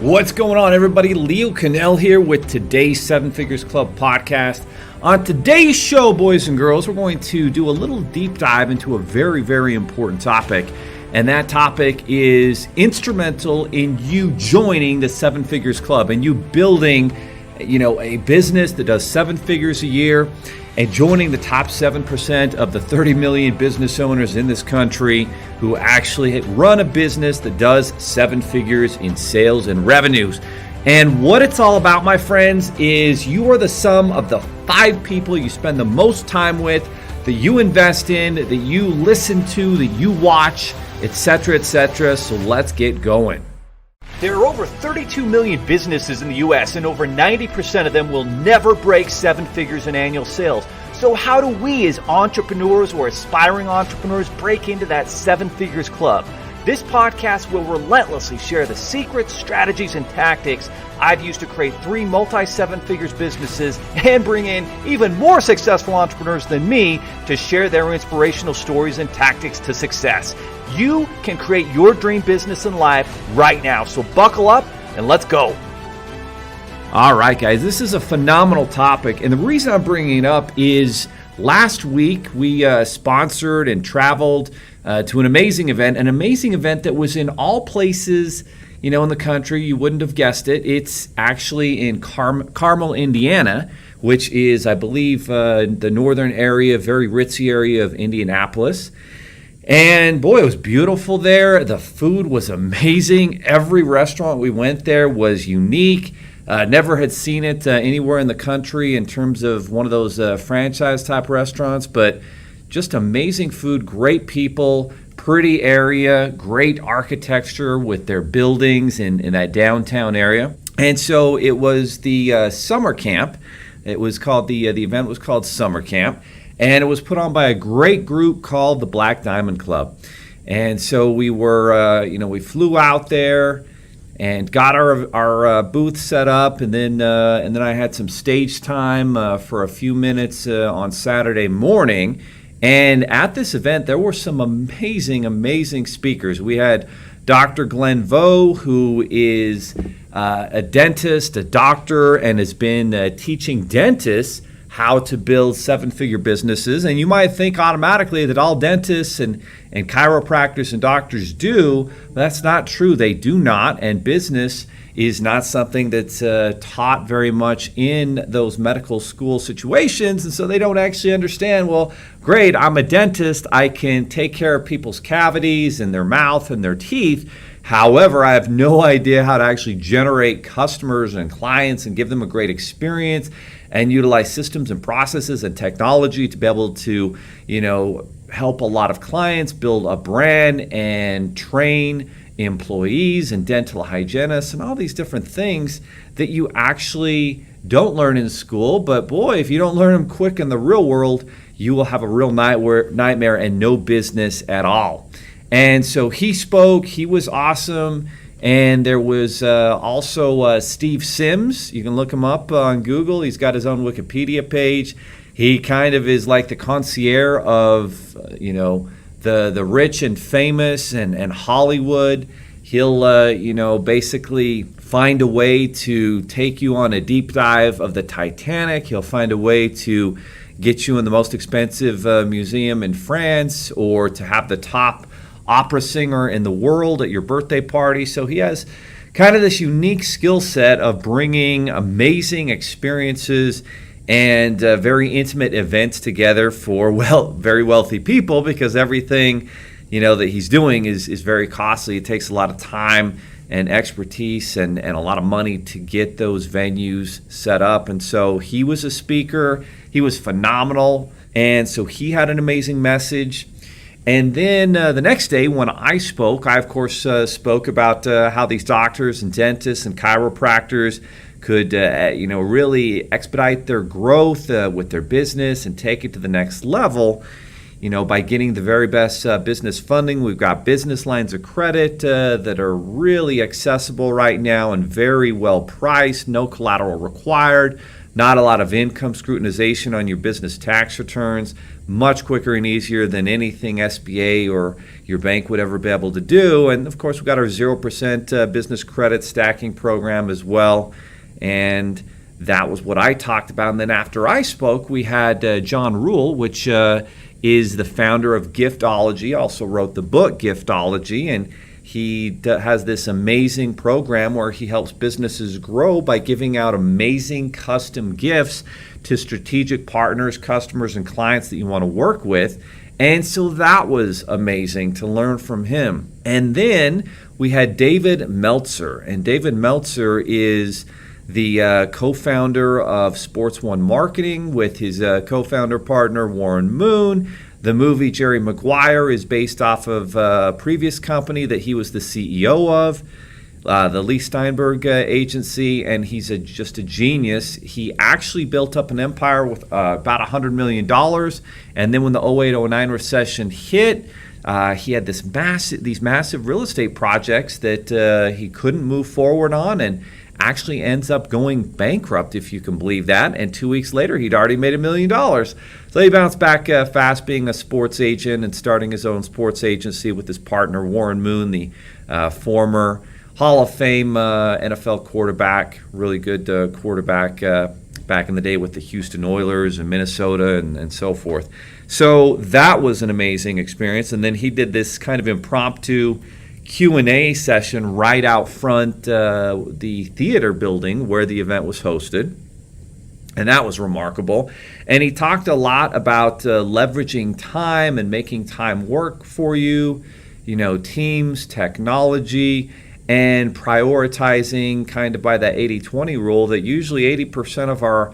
What's going on, everybody? Leo Cannell here with today's Seven Figures Club podcast. On today's show, boys and girls, we're going to do a little deep dive into a very, very important topic. And that topic is instrumental in you joining the Seven Figures Club and you building, a business that does seven figures a year and joining the top 7% of the 30 million business owners in this country who actually run a business that does seven figures in sales and revenues. And what it's all about, my friends, is you are the sum of the 5 people you spend the most time with, that you invest in, that you listen to, that you watch, etc., etc. So let's get going. There are over 32 million businesses in the U.S. and over 90% of them will never break 7 figures in annual sales. So how do we as entrepreneurs or aspiring entrepreneurs break into that 7 figures club? This podcast will relentlessly share the secrets, strategies, and tactics I've used to create 3 multi-7 figures businesses and bring in even more successful entrepreneurs than me to share their inspirational stories and tactics to success. You can create your dream business and life right now. So buckle up and let's go. All right, guys, this is a phenomenal topic. And the reason I'm bringing it up is last week we sponsored and traveled to an amazing event that was in all places, in the country. You wouldn't have guessed it. It's actually in Carmel, Indiana, which is, I believe, the northern area, very ritzy area of Indianapolis. And boy, it was beautiful there. The food was amazing. Every restaurant we went there was unique. Never had seen it anywhere in the country in terms of one of those franchise type restaurants, but just amazing food, great people, pretty area, great architecture with their buildings in that downtown area. And so it was the summer camp. It was called, the event was called Summer Camp. And it was put on by a great group called the Black Diamond Club. And so we were, we flew out there and got our booth set up, and then I had some stage time for a few minutes on Saturday morning. And at this event, there were some amazing speakers. We had Dr. Glenn Vo, who is a dentist, a doctor, and has been teaching dentists how to build 7-figure businesses. And you might think automatically that all dentists and chiropractors and doctors do. That's not true. They do not. And business is not something that's taught very much in those medical school situations. And so they don't actually understand, well, great, I'm a dentist. I can take care of people's cavities and their mouth and their teeth. However, I have no idea how to actually generate customers and clients and give them a great experience and utilize systems and processes and technology to be able to, help a lot of clients build a brand and train employees and dental hygienists and all these different things that you actually don't learn in school. But boy, if you don't learn them quick in the real world, you will have a real nightmare and no business at all. And so he spoke. He was awesome. And there was also Steve Sims. You can look him up on Google. He's got his own Wikipedia page. He kind of is like the concierge of, the rich and famous and Hollywood. He'll, basically find a way to take you on a deep dive of the Titanic. He'll find a way to get you in the most expensive museum in France, or to have the top opera singer in the world at your birthday party. So he has kind of this unique skill set of bringing amazing experiences and very intimate events together for, very wealthy people, because everything, that he's doing is very costly. It takes a lot of time and expertise and a lot of money to get those venues set up. And so he was a speaker. He was phenomenal. And so he had an amazing message. And then the next day when I spoke, I, of course, spoke about how these doctors and dentists and chiropractors could, really expedite their growth with their business and take it to the next level, by getting the very best business funding. We've got business lines of credit that are really accessible right now and very well priced, no collateral required, not a lot of income scrutinization on your business tax returns, much quicker and easier than anything SBA or your bank would ever be able to do. And of course, we've got our 0% business credit stacking program as well. And that was what I talked about. And then after I spoke, we had John Rule, which is the founder of Giftology, also wrote the book Giftology, and he has this amazing program where he helps businesses grow by giving out amazing custom gifts to strategic partners, customers, and clients that you want to work with. And so that was amazing to learn from him. And then we had David Meltzer, and David Meltzer is the co-founder of Sports One Marketing with his co-founder partner Warren Moon. The movie Jerry Maguire is based off of a previous company that he was the CEO of, the Lee Steinberg agency, and he's just a genius. He actually built up an empire with about $100 million, and then when the 08-09 recession hit, he had these massive real estate projects that he couldn't move forward on, and actually ends up going bankrupt, if you can believe that. And 2 weeks later, he'd already made $1 million. So he bounced back fast, being a sports agent and starting his own sports agency with his partner, Warren Moon, the former Hall of Fame NFL quarterback, really good quarterback back in the day with the Houston Oilers and Minnesota and so forth. So that was an amazing experience. And then he did this kind of impromptu Q&A session right out front the theater building where the event was hosted, and that was remarkable. And he talked a lot about leveraging time and making time work for you, teams, technology, and prioritizing kind of by that 80-20 rule that usually 80% of our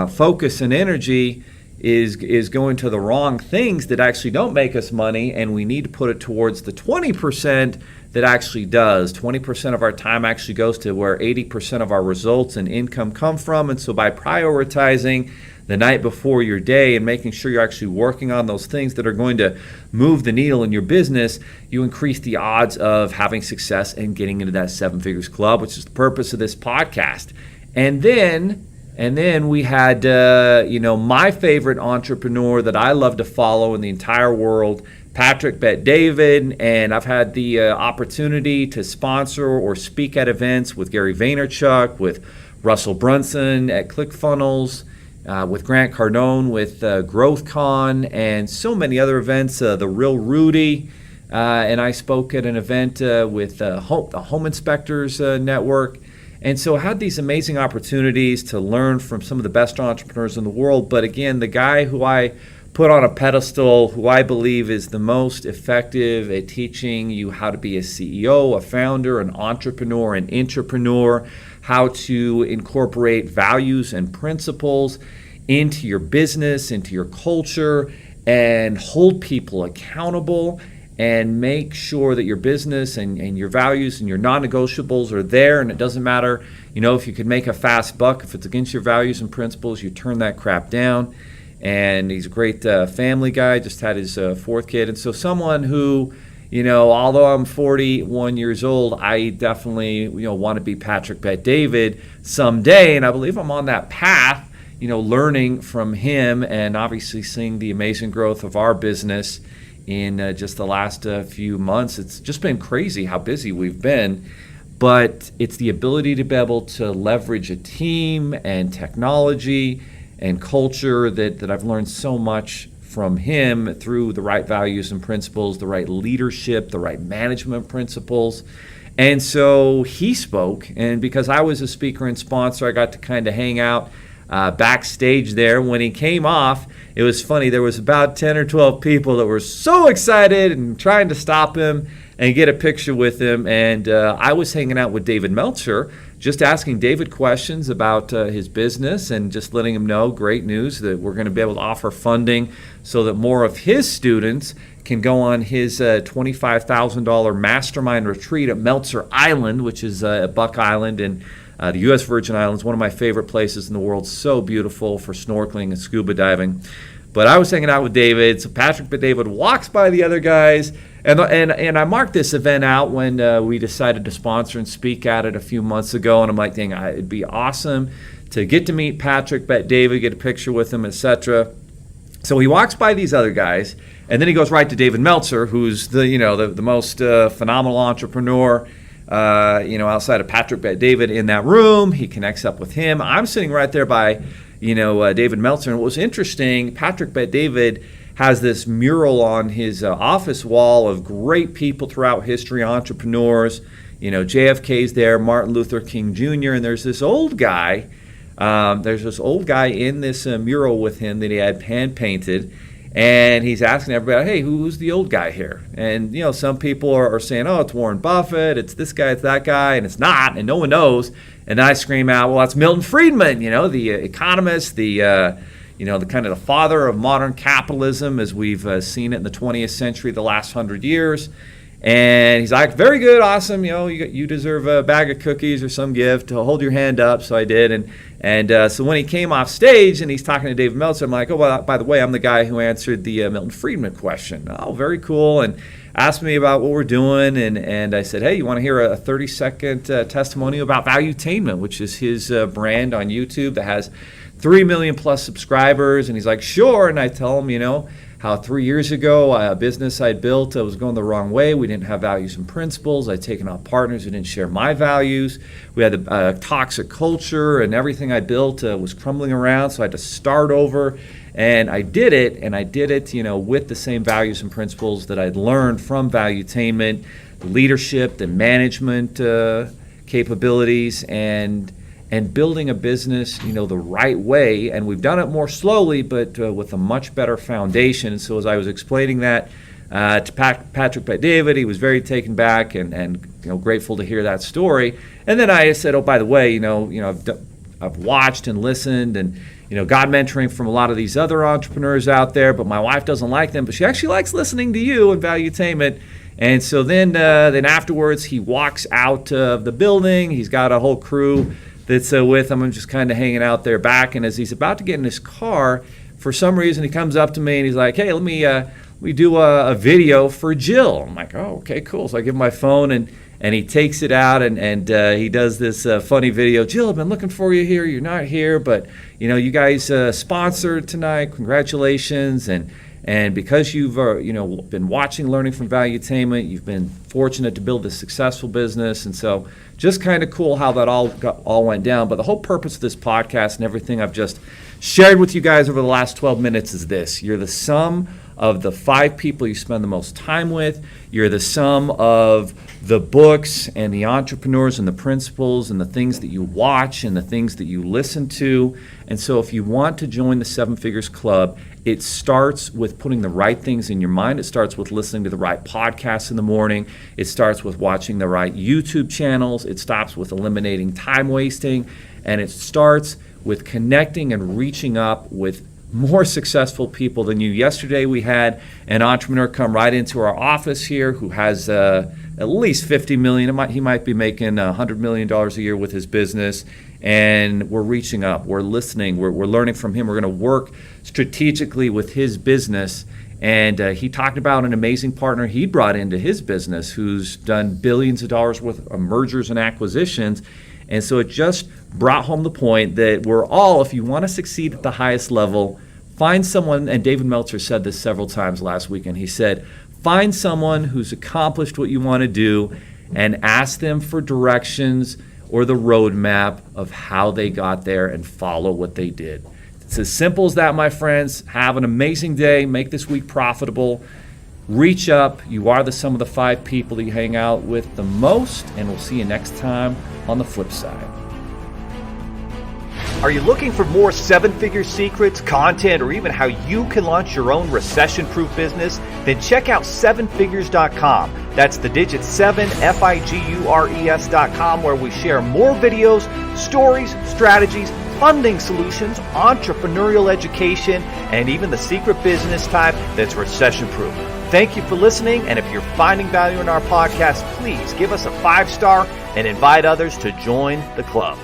focus and energy is going to the wrong things that actually don't make us money, and we need to put it towards the 20% that actually does. 20% of our time actually goes to where 80% of our results and income come from. And so by prioritizing the night before your day and making sure you're actually working on those things that are going to move the needle in your business, you increase the odds of having success and getting into that Seven Figures Club, which is the purpose of this podcast. And then we had, my favorite entrepreneur that I love to follow in the entire world, Patrick Bet-David, and I've had the opportunity to sponsor or speak at events with Gary Vaynerchuk, with Russell Brunson at ClickFunnels, with Grant Cardone, with GrowthCon, and so many other events, The Real Rudy, and I spoke at an event with the Home Inspectors Network. And so I had these amazing opportunities to learn from some of the best entrepreneurs in the world. But again, the guy who I put on a pedestal, who I believe is the most effective at teaching you how to be a CEO, a founder, an entrepreneur, an intrapreneur, how to incorporate values and principles into your business, into your culture, and hold people accountable and make sure that your business and your values and your non-negotiables are there. And it doesn't matter, if you could make a fast buck, if it's against your values and principles, you turn that crap down. And he's a great family guy, just had his fourth kid. And so someone who, although I'm 41 years old, I definitely, want to be Patrick Bet-David someday. And I believe I'm on that path, learning from him and obviously seeing the amazing growth of our business in just the last few months. It's just been crazy how busy we've been, but it's the ability to be able to leverage a team and technology and culture that I've learned so much from him through the right values and principles, the right leadership, the right management principles. And so he spoke, and because I was a speaker and sponsor, I got to kind of hang out backstage there. When he came off, it was funny. There was about 10 or 12 people that were so excited and trying to stop him and get a picture with him. And I was hanging out with David Meltzer, just asking David questions about his business and just letting him know great news that we're going to be able to offer funding so that more of his students can go on his $25,000 mastermind retreat at Meltzer Island, which is Buck Island in the U.S. Virgin Islands, one of my favorite places in the world, so beautiful for snorkeling and scuba diving. But I was hanging out with David, so Patrick Bet-David walks by the other guys, and I marked this event out when we decided to sponsor and speak at it a few months ago, and I'm like, dang, it'd be awesome to get to meet Patrick Bet-David, get a picture with him, etc. So he walks by these other guys, and then he goes right to David Meltzer, who's the most phenomenal entrepreneur, outside of Patrick Bet-David in that room. He connects up with him. I'm sitting right there by, David Meltzer. And what was interesting, Patrick Bet-David has this mural on his office wall of great people throughout history, entrepreneurs. JFK's there, Martin Luther King Jr., and there's this old guy. In this mural with him that he had hand painted, and he's asking everybody, hey, who's the old guy here? And some people are saying, oh, it's Warren Buffett, it's this guy, it's that guy, and it's not, and no one knows. And then I scream out, well, that's Milton Friedman, the economist, the kind of the father of modern capitalism as we've seen it in the 20th century, the last 100 years. And he's like, very good, awesome. You deserve a bag of cookies or some gift. Hold your hand up. So I did. And so when he came off stage and he's talking to David Meltzer, I'm like, oh, well, by the way, I'm the guy who answered the Milton Friedman question. Oh, very cool. And asked me about what we're doing. And I said, hey, you want to hear a 30-second testimonial about Valuetainment, which is his brand on YouTube that has 3 million plus subscribers. And he's like, sure. And I tell him, how 3 years ago, a business I'd built was going the wrong way. We didn't have values and principles. I'd taken on partners who didn't share my values. We had a toxic culture, and everything I built was crumbling around, so I had to start over. And I did it, with the same values and principles that I'd learned from Valuetainment, the leadership, the management capabilities, and building a business, the right way. And we've done it more slowly, but with a much better foundation. And so as I was explaining that to Patrick Bet-David, he was very taken back and grateful to hear that story. And then I said, oh, by the way, I've watched and listened and, got mentoring from a lot of these other entrepreneurs out there, but my wife doesn't like them, but she actually likes listening to you and Valuetainment. And so then afterwards, he walks out of the building. He's got a whole crew that's with him. I'm just kind of hanging out there back. And as he's about to get in his car, for some reason, he comes up to me and he's like, hey, let me do a video for Jill. I'm like, oh, okay, cool. So I give him my phone and he takes it out and he does this funny video. Jill, I've been looking for you here. You're not here, but you guys sponsored tonight. Congratulations. And because you've been watching, learning from Valuetainment, you've been fortunate to build a successful business. And so just kind of cool how that all went down. But the whole purpose of this podcast and everything I've just shared with you guys over the last 12 minutes is this. You're the sum of the 5 people you spend the most time with. You're the sum of the books and the entrepreneurs and the principles and the things that you watch and the things that you listen to. And so if you want to join the 7 Figures Club, it starts with putting the right things in your mind. It starts with listening to the right podcasts in the morning. It starts with watching the right YouTube channels. It stops with eliminating time wasting. And it starts with connecting and reaching up with more successful people than you. Yesterday we had an entrepreneur come right into our office here who has at least $50 million. He might be making $100 million a year with his business. And we're reaching up, we're listening, we're learning from him. We're going to work strategically with his business. And he talked about an amazing partner he brought into his business who's done billions of dollars worth of mergers and acquisitions. And so it just brought home the point that we're all, if you want to succeed at the highest level, find someone, and David Meltzer said this several times last weekend. He said, find someone who's accomplished what you want to do and ask them for directions or the roadmap of how they got there and follow what they did. It's as simple as that, my friends. Have an amazing day. Make this week profitable. Reach up. You are the sum of the 5 people that you hang out with the most, and we'll see you next time on the flip side. Are you looking for more 7-figure secrets, content, or even how you can launch your own recession-proof business? Then check out 7figures.com. That's the digit 7, Figures.com, where we share more videos, stories, strategies, funding solutions, entrepreneurial education, and even the secret business type that's recession-proof. Thank you for listening, and if you're finding value in our podcast, please give us a 5-star and invite others to join the club.